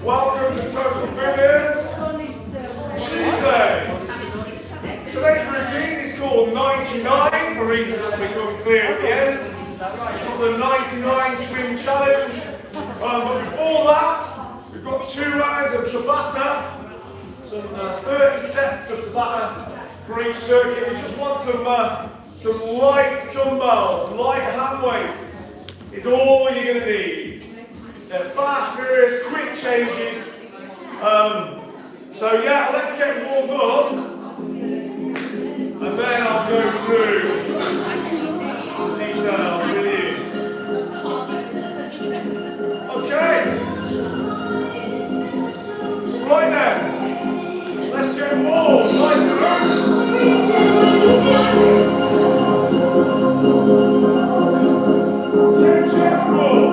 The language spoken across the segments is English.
Welcome to Total Fitness Tuesday. Today's routine is called 99 for reasons that will become clear at the end. We've got the 99 swim challenge. But before that, we've got 2 rounds of Tabata, some 30 sets of Tabata for each circuit. We just want some light dumbbells, light hand weights is all you're going to need. They're fast, furious, quick changes. So yeah, let's get warmed up, and then I'll go through details with you. Okay. Right then, let's get warm, nice and loose. 10 chest pull.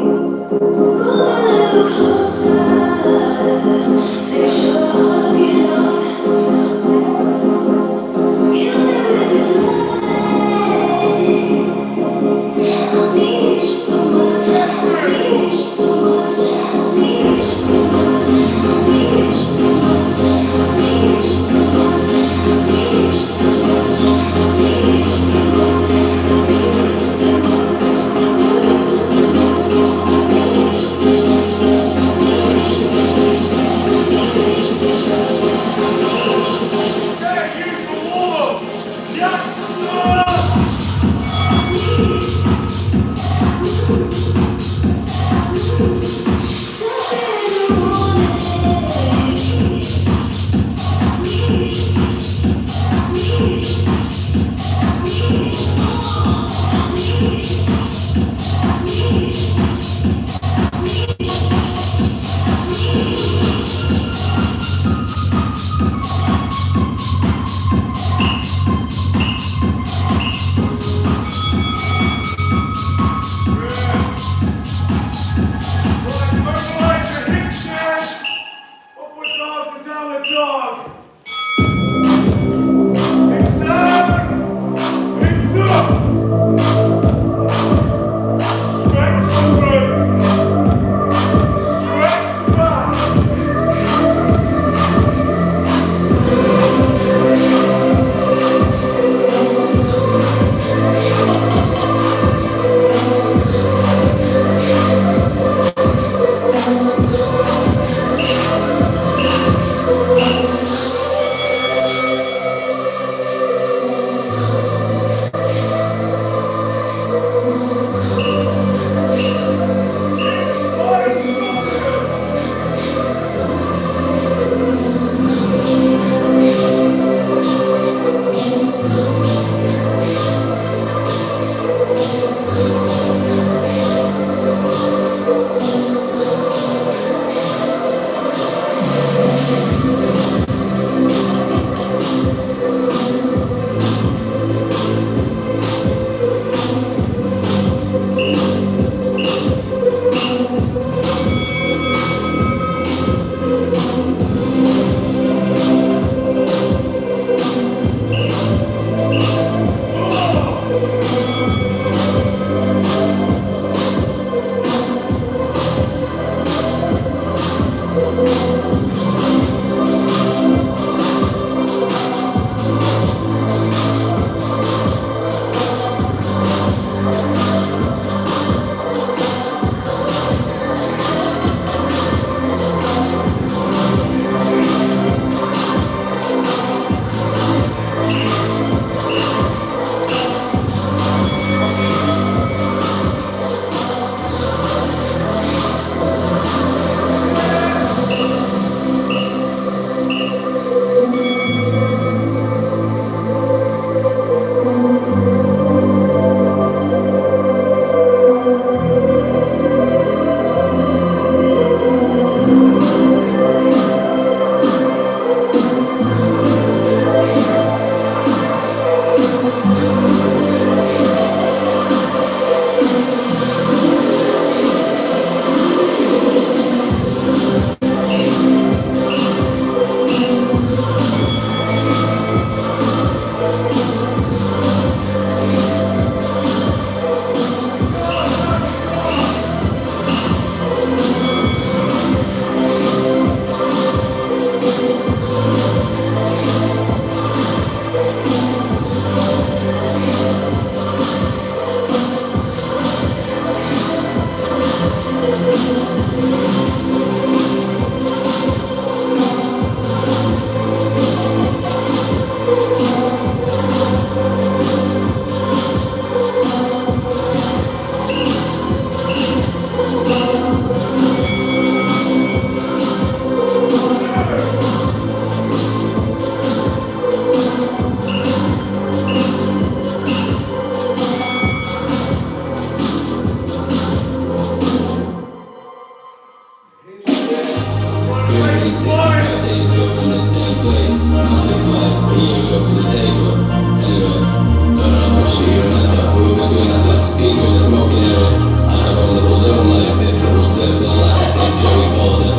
place. Not looks like a year ago to the day, but anyway, don't know how much you remember. We were between that left speaker and the smoking area. I had our own little zone like this little circle of light, I think Joey called it.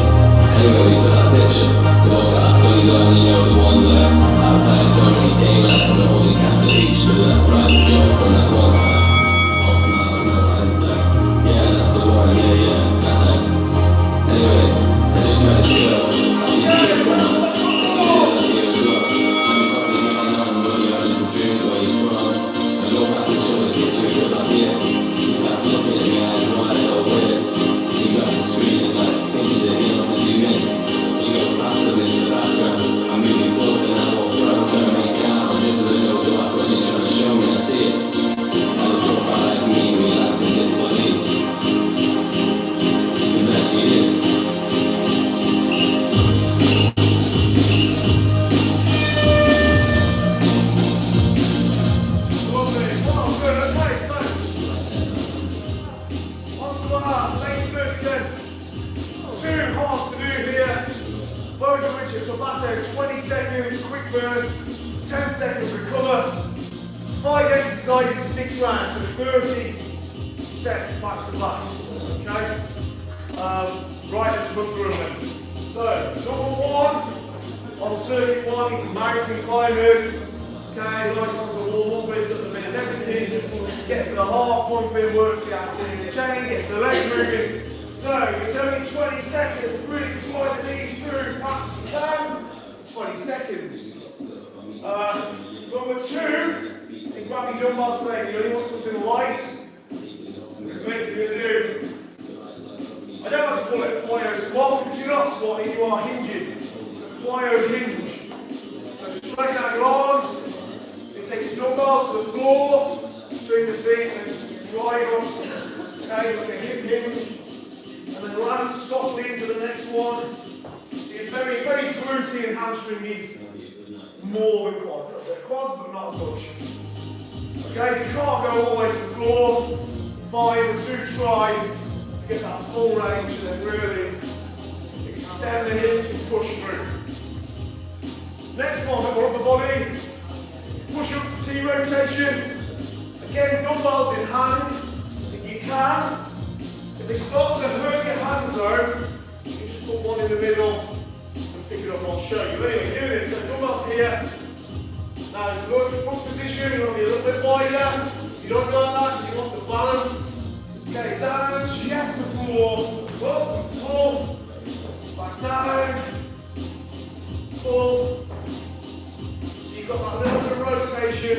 Anyway, we saw that picture. We all got our sunnies on, you know, the one that outside it's already daylight and we're holding cans of each because of that private joke from that one time. All smiles, no hindsight. Yeah, that's the one, yeah, that night. Anyway, I just met this girl. She's beautiful. She's here as well. I'm probably getting on when you're having to drink where you're from. I go back to show the picture because I see it. She starts looking at me, eyes wide open. She got the screen and like pinches it, you know, to zoom in. She goes past us into the background. I'm moving closer and I walk front, trying to make out. Just as I go to my foot, she's trying to show me, I see it. I look up, I like me, we laugh in disbelief. Cause there she is. So that's a 20 seconds quick burst, 10 seconds recover, 5 exercises, 6 rounds, so 30 sets back to back. Okay? Right, let's run through them. So, number 1 on circuit 1 is the mountain climbers. Okay, nice one to warm up with, does a bit of everything, gets to the heart pumping, works the activity chain, gets the legs moving. So, it's only 20 seconds, really drive the knees through, fast as you can, 20 seconds. Number 2, in grabbing dumbbells today, you only want something light. What are you going to do? I don't like to call it a plyo squat, because you're not squatting, you are hinging. It's a plyo hinge. So straighten out your arms, you take your dumbbells to the floor, between the feet, and drive up, okay, like a hip hinge. And then land softly into the next one. It's very, very glutey and hamstring need more than quads. A little bit of quads, but not as much. Okay, if you can't go all the way to the floor, fine, but do try to get that full range and then really extend the hips and push through. Next one, look upper body. Push up to T rotation. Again, dumbbells in hand, if you can. If they start to hurt your hands though, you can just put one in the middle and pick it up, I'll show you. But anyway, do this. So dumbbells here. Now if you go into foot position, you want to be a little bit wider. You don't want that because you want the balance. Okay, down, chest to floor, up, pull, back down, pull. So you've got that little bit of rotation.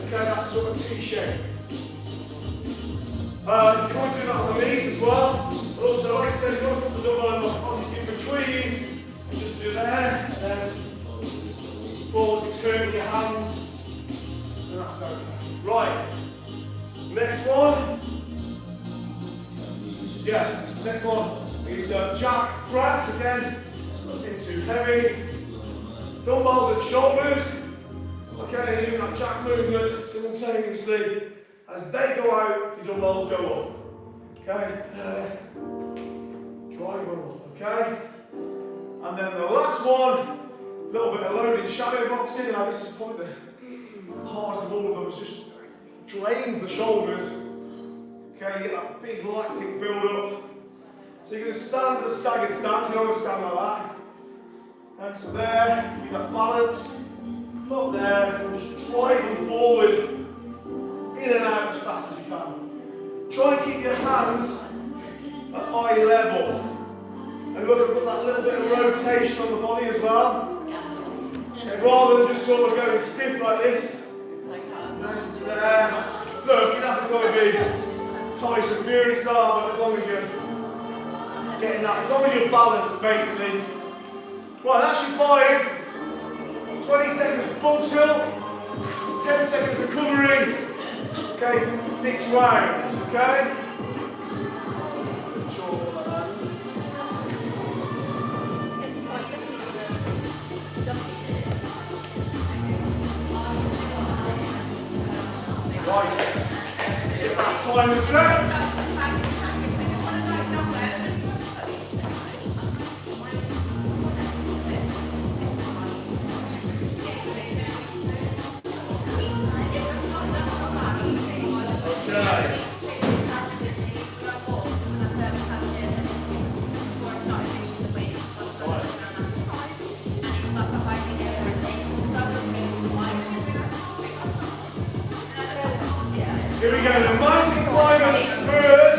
Okay, that sort of T-shape. You can do that on the knees as well, but also, like I said, you want to put the dumbbell in between, and just do there, and then forward, turn your hands, and that's okay. Right, next one. Yeah, next one is jack press, again, nothing too heavy. Dumbbells at shoulders, okay, doing that jack movement simultaneously. As they go out, your dumbbells go up. Okay? Drive them up, okay? And then the last one, a little bit of loaded shadow boxing. Now this is probably the hardest of all of them. It just drains the shoulders. Okay, you get that big lactic build up. So you're going to stand the staggered stance. You always stand like that. And so there, you got balance. Up there, just drive them forward. In and out as fast as you can. Try and keep your hands at eye level. And look, put that little bit of rotation on the body as well. Okay, rather than just sort of going stiff like this. There. Look, it hasn't got to be Tyson Fury style, but as long as you're getting that, as long as you're balanced basically. Right, that's your 5. 20 seconds full tilt. 10 seconds recovery. Okay, 6 rounds, okay? Right, get that time set. Here we go, the mountain climbers first.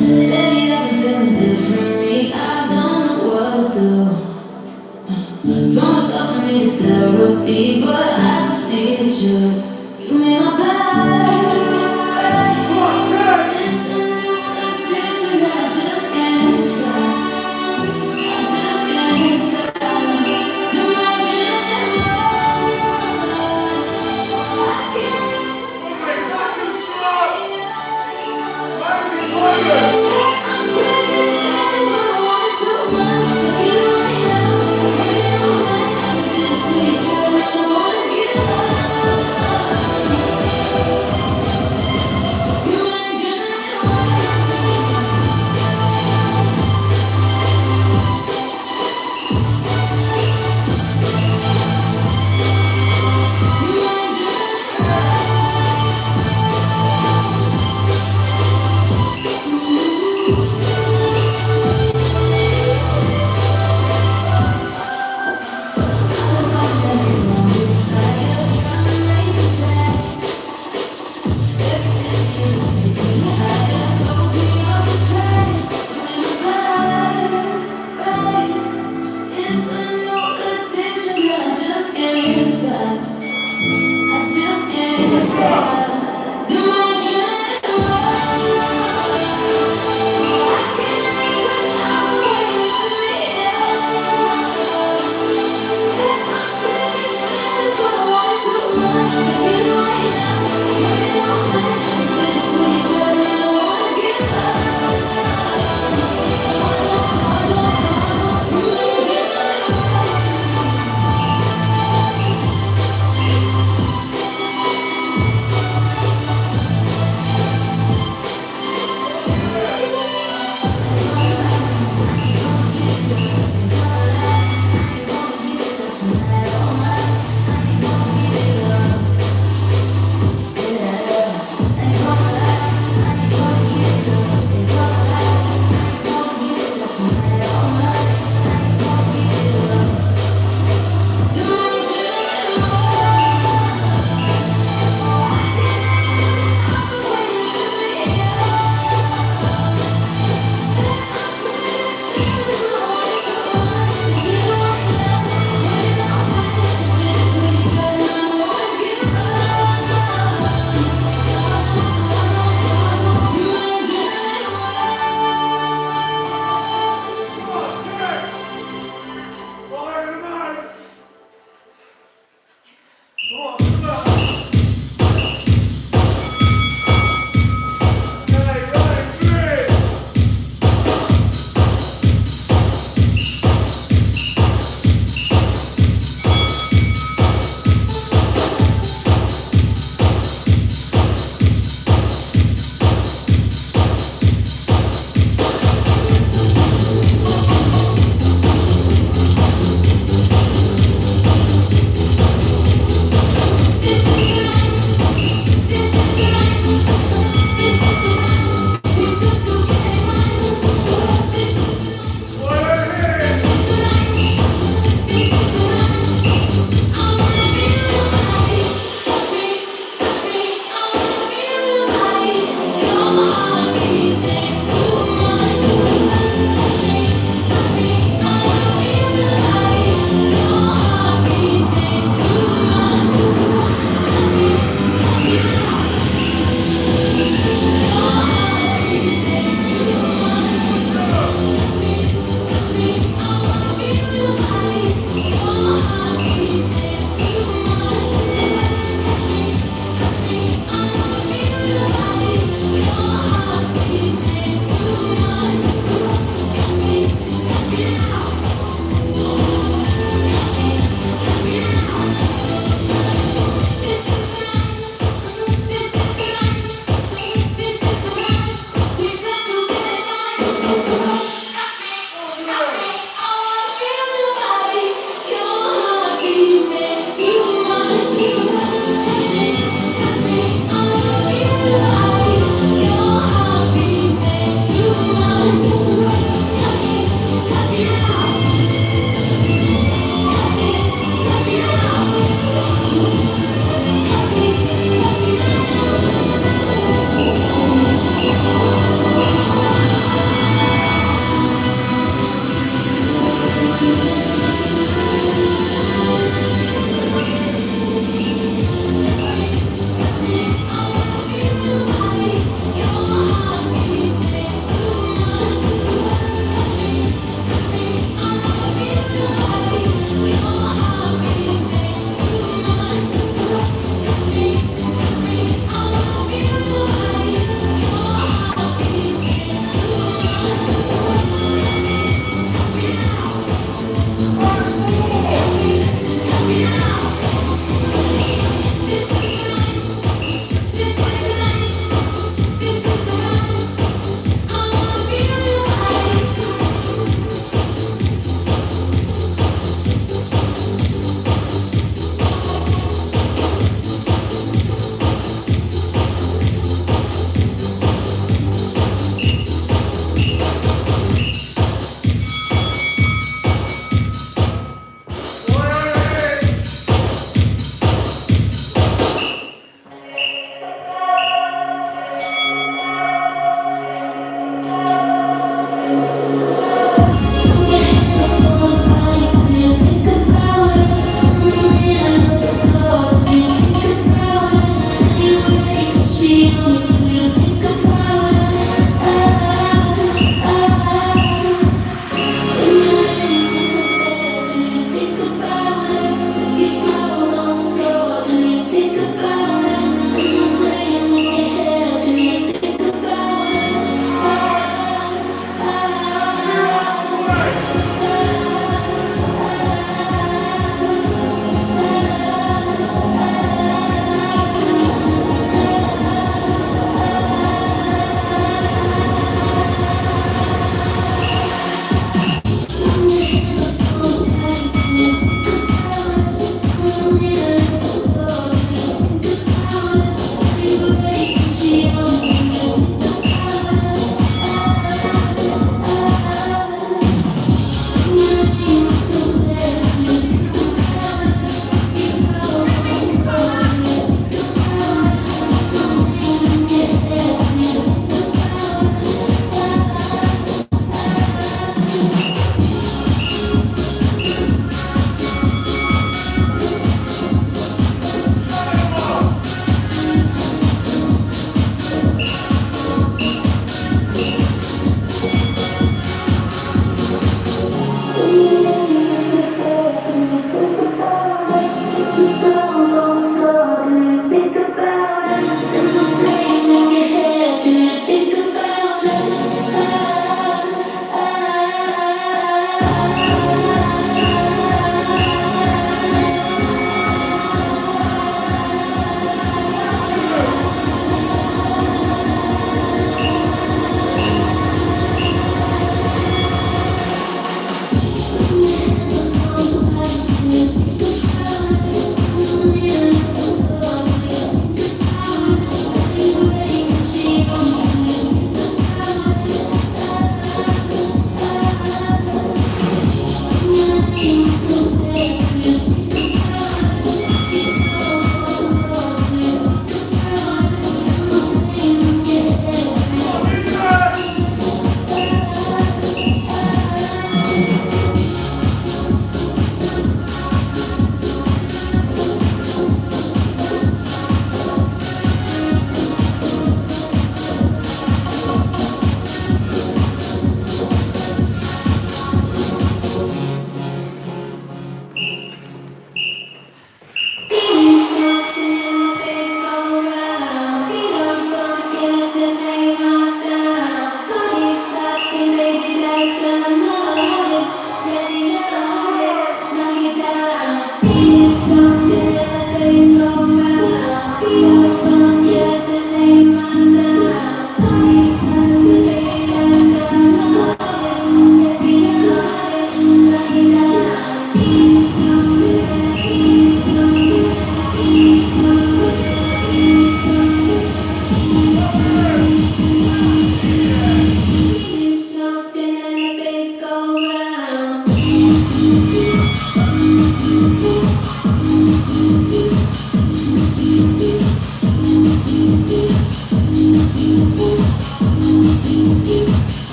Lately I've been feeling differently, I don't know what to do. Told myself I needed therapy, but I just needed you. You made my bad, right? It's a new addiction that I just can't stop. I just can't stop. You're my I can't say I'm crazy, spending what I want too much. But you ain't never really mine. It's sweet, girl, I don't wanna give up. You ain't it's a new addiction that I just can't stop. I just can't stop. You're my I can't live without the way you do me. Said I'm crazy, spending what I want too much. But you ain't never really mine. It's sweet, girl, I don't wanna give up.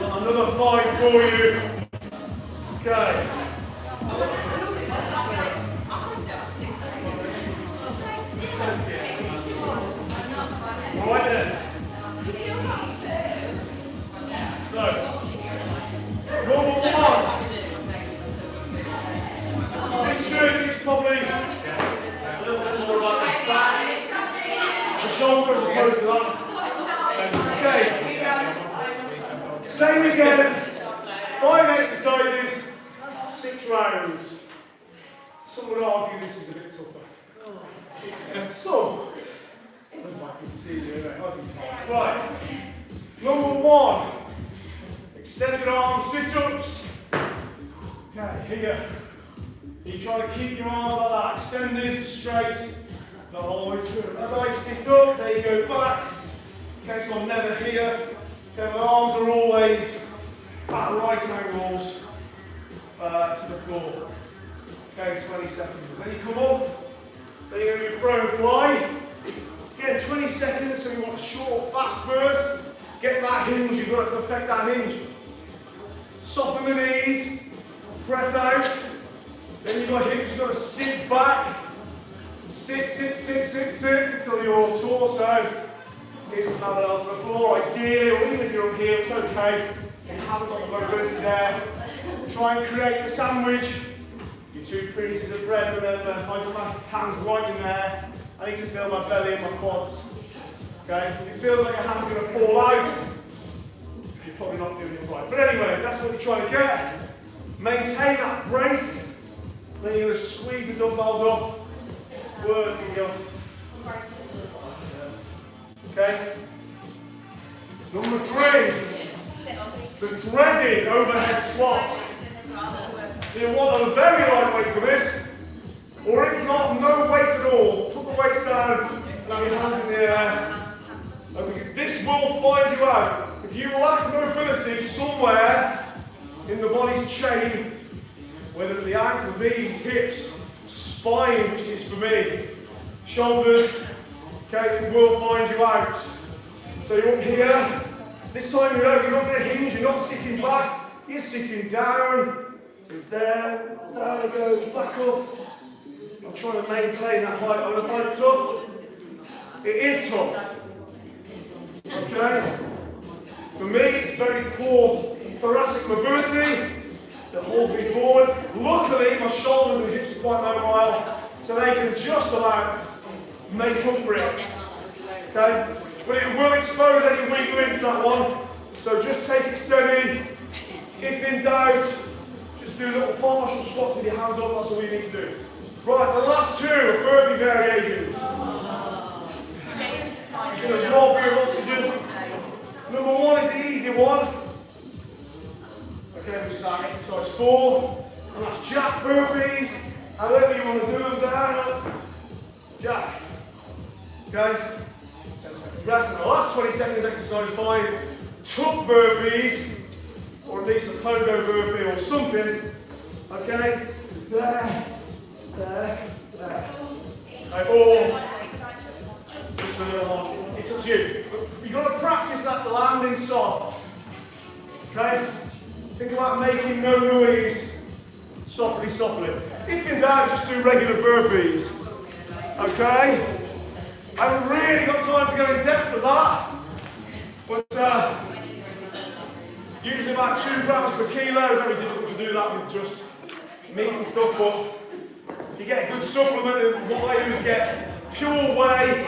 Got another 5 for you. Okay. Right then. So, normal 1. This shirt is probably a little bit more like the back, the shoulder as opposed to that. Okay. Same again. 5 exercises, 6 rounds. Some would argue this is a bit tougher. So, right. Number 1. Extended arm sit-ups. Okay, here. You try to keep your arms like that, extended, straight, the whole way through. As I sit up, there you go back. Okay, so I'm never here. Okay, my arms are always at right angles to the floor. Okay, 20 seconds. Then you come up, then you're going to do pro fly. Again, 20 seconds, so you want a short, fast burst. Get that hinge, you've got to perfect that hinge. Soften the knees, press out. Then you've got hips, you've got to sit back. Sit until your torso is parallel to the floor. Ideally, or even if you're up here, it's okay. You haven't got the mobility there. Try and create a sandwich. Your 2 pieces of bread, remember, if I put my hands right in there, I need to feel my belly and my quads. Okay, if it feels like your hand's going to fall out, you're probably not doing it right. But anyway, that's what you're trying to get. Maintain that brace. Then you're going to squeeze the dumbbells up, working up. Okay? Number 3, the dreaded overhead squats. So you want a very light weight for this, or if not, no weight at all. Put the weights down, have your hands in the air. Okay, this will find you out. If you lack mobility somewhere in the body's chain, whether the ankle, knees, hips, spine, which is for me, shoulders, okay, it will find you out. So you're up here. This time you're not going to hinge, you're not sitting back, you're sitting down. So there, down it goes, back up. I'm trying to maintain that height. I'm going to find it tough. It is tough. Okay? For me, it's very poor thoracic mobility that holds me forward. Luckily, my shoulders and hips are quite mobile, so they can just about make up for it. Okay? But it will expose any weak links, that one. So just take it steady. If in doubt, just do little partial squats with your hands up. That's all you need to do. Right, the last 2 are burpee variations. It's going to rob you of oxygen. Number 1 is the easy one. Okay, which is our exercise 4. And that's jack burpees. However you want to do them, down, up, jack. Okay? 10 seconds rest. And the last 20 seconds, exercise 5. Tuck burpees, or at least a pogo burpee or something. Okay? There. Okay, or just a little one. It's up to you. You've got to practice that landing soft. Okay? Think about making no noise. Softly. If in doubt, just do regular burpees. Okay? I haven't really got time to go in depth with that. But usually about 2 grams per kilo. Very difficult to do that with just meat and stuff, but if you get a good supplement, and what I do is get pure whey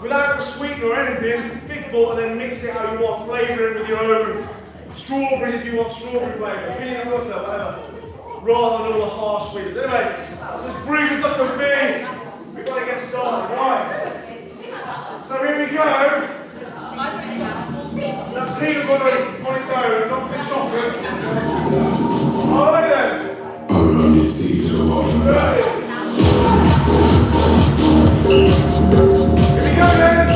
without the sweetener or anything, thick butter, and then mix it how you want, flavour it with your own strawberries if you want strawberry flavour, peanut butter, whatever, rather than all the harsh sweetness. Anyway, that's as brief as I can be. We've got to get started, right? So here we go. That's peanut butter on its own, not the chocolate. Alright then. Ready? Here we go then.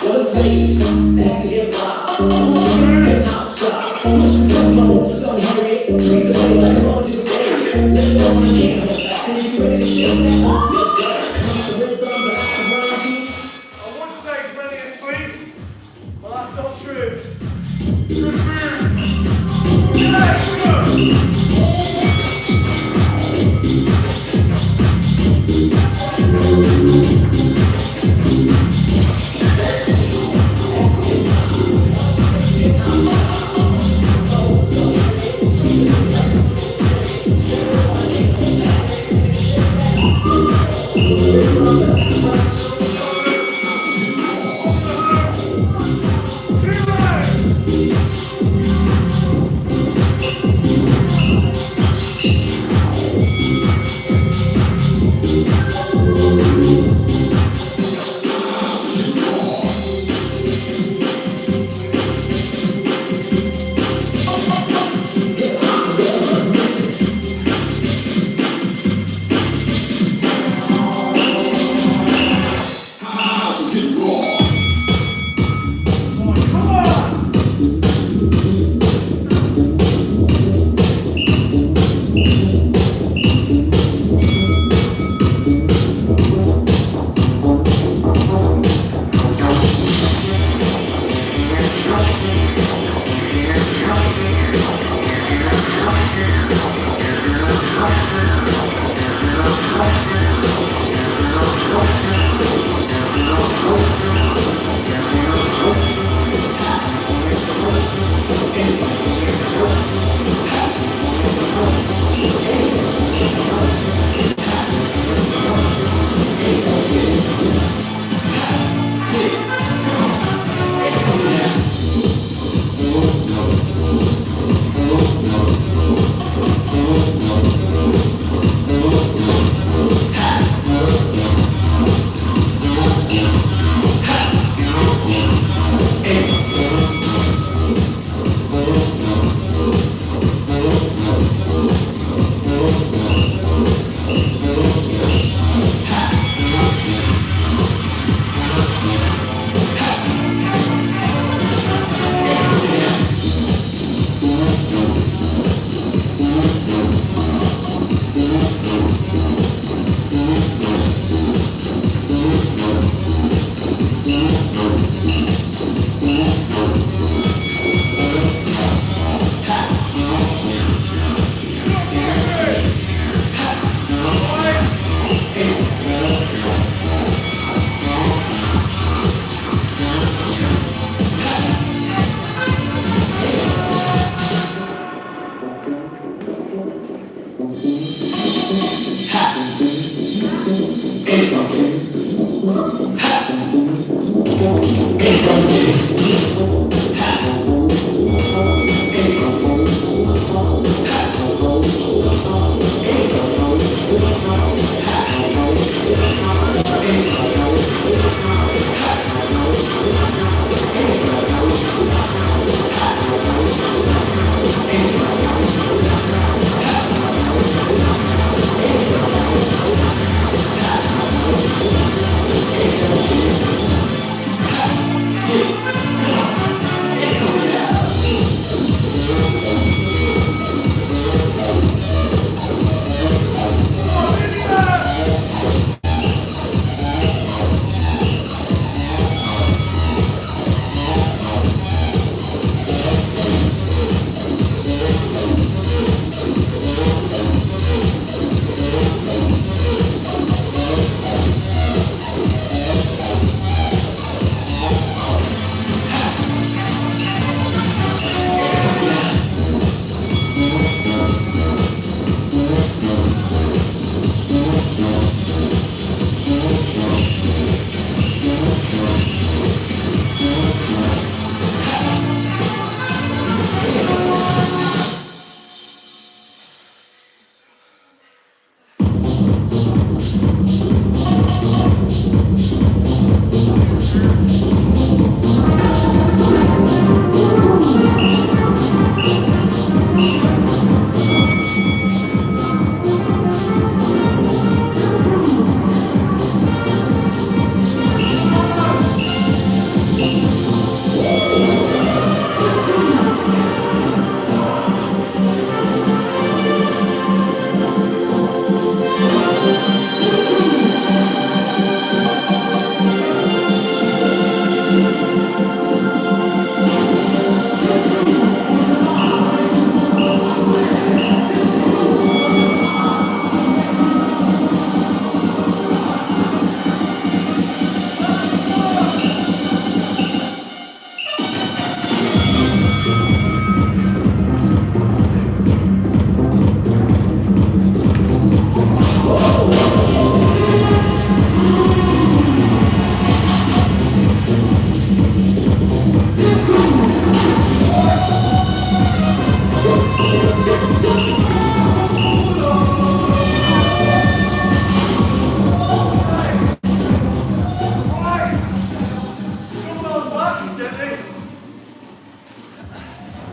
What's this? Back to hip hop. Hip hop style. Push the tempo, but don't hurry it. Treat the bass like a roller just carry it. Let's go on the camera. Is you ready to shake that? Let's go. The rhythm, the round two. I would say plenty of sleep, but that's not true. Good move. Yeah, come on.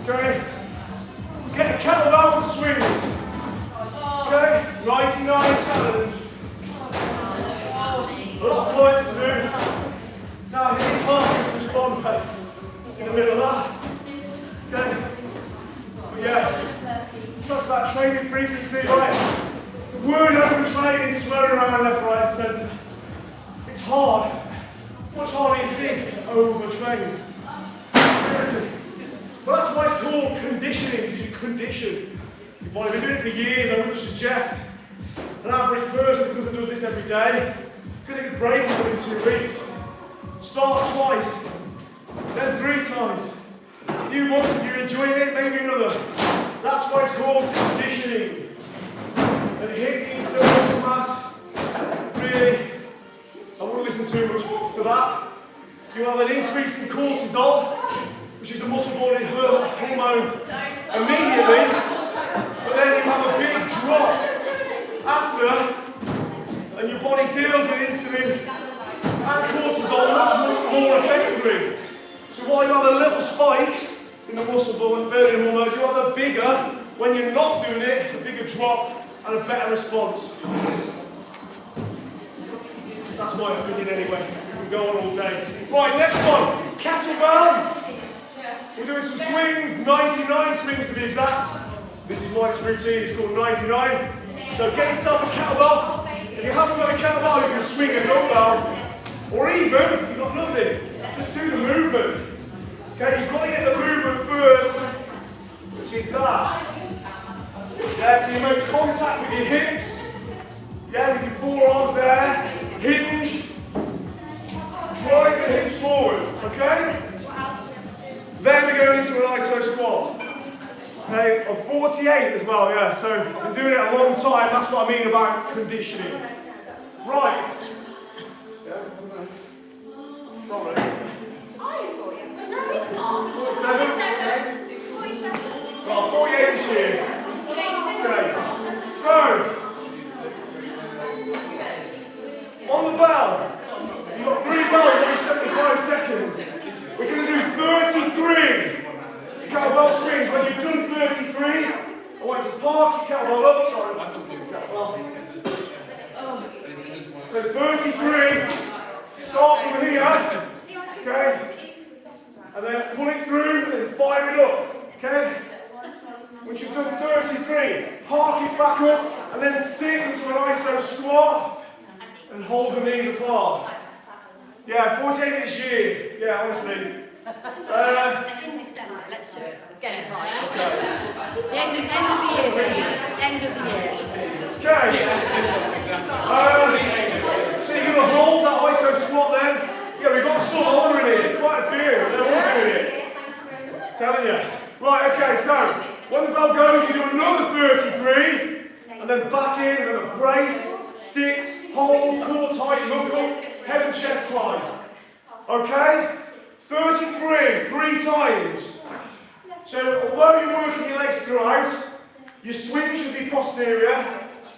Okay? Get the kettlebell for swings. Okay? 99 challenge. A lot of points to do. Now his mark is respond in the middle of that. Okay? But yeah, talk about training frequency, right? The word overtraining is thrown around left, right, and centre. It's hard. Much harder than you think to overtrain. Seriously. But that's why it's called conditioning, because you condition your body. We've been doing it for years. I would suggest an average person that does this every day, because it can break it within 2 weeks. Start twice, then 3 times. A few months, if you're enjoying it, maybe another. That's why it's called conditioning. And hit into muscle mass, really, I wouldn't listen too much to that. You have an increase in cortisol, which is a muscle-building hormone immediately, but then you have a big drop after, and your body deals with insulin and cortisol much more effectively. So while you have a little spike in the muscle-building hormones, you have a bigger, when you're not doing it, a bigger drop and a better response. That's my opinion anyway. We can go on all day. Right, next one. Kettlebell. We're doing some swings, 99 swings to be exact. This is Mike's routine, it's called 99. So get yourself a kettlebell. If you haven't got a kettlebell, you can swing a dumbbell. Or even, if you've got nothing, just do the movement. Okay, you've got to get the movement first, which is that. Yeah, so you make contact with your hips. Yeah, with your forearms there. Hinge. Drive the hips forward, okay? Then we go into an iso squat. Okay, of 48 as well, yeah. So I've been doing it a long time, that's what I mean about conditioning. Right. Yeah, sorry. 47? Well, 48 this year. Okay. So, on the bell, you've got 3 bells every 75 seconds. We're going to do 33 kettlebell swings. When you've done 33, I want you to park your kettlebell up. Sorry, so 33, start from here, okay, and then pull it through and fire it up, okay? Once you've done 33, park it back up and then sit into an iso squat and hold the knees apart. Yeah, 48 this year. Yeah, honestly. Let's just get it right. Okay. The end of the year, don't you? End of the year. Okay. So you're going to hold that iso squat then? Yeah, we've got some already. Quite a few. They're all doing it. Telling you. Right, okay, so when the bell goes, you do another 33, and then back in with a brace, sit, hold, core tight, look up, head and chest fly. Okay? 33, 3 times. So although you're working your legs throughout, your swing should be posterior,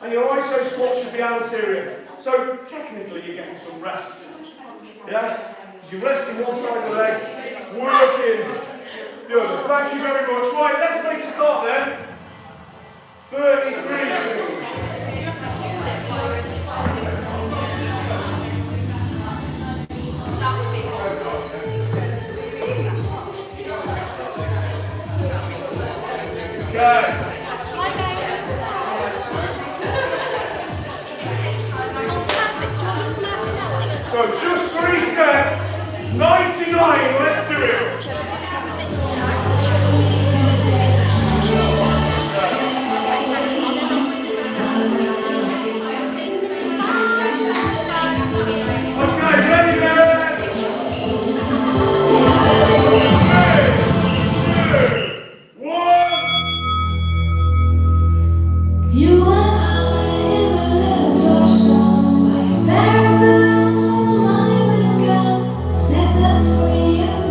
and your iso squat should be anterior. So technically you're getting some rest. Yeah? You're resting one side of the leg, working. Good. Thank you very much. Right, let's make a start then. 33. Okay. So just 3 sets, 99, let's do it. Okay, ready then? 3, 2, 1. You and I in a little talk show, buy a pair of balloons for the money we've got, set them free.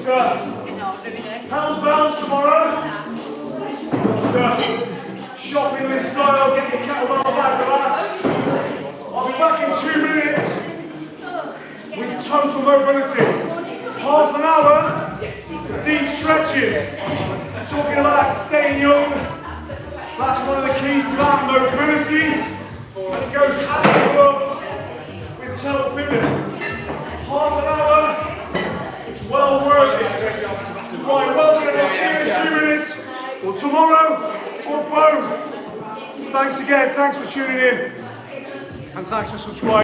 It's pounds tomorrow. Shopping list style, get your kettlebells out of that. I'll be back in 2 minutes with total mobility. Half an hour, deep stretching. Talking about staying young. That's one of the keys to that, mobility. And it goes hand in glove with total fitness. Half an hour, it's well worth it. Right, welcome, I'll see you in 2 minutes, or tomorrow, or both. Thanks again, thanks for tuning in, and thanks for subscribing.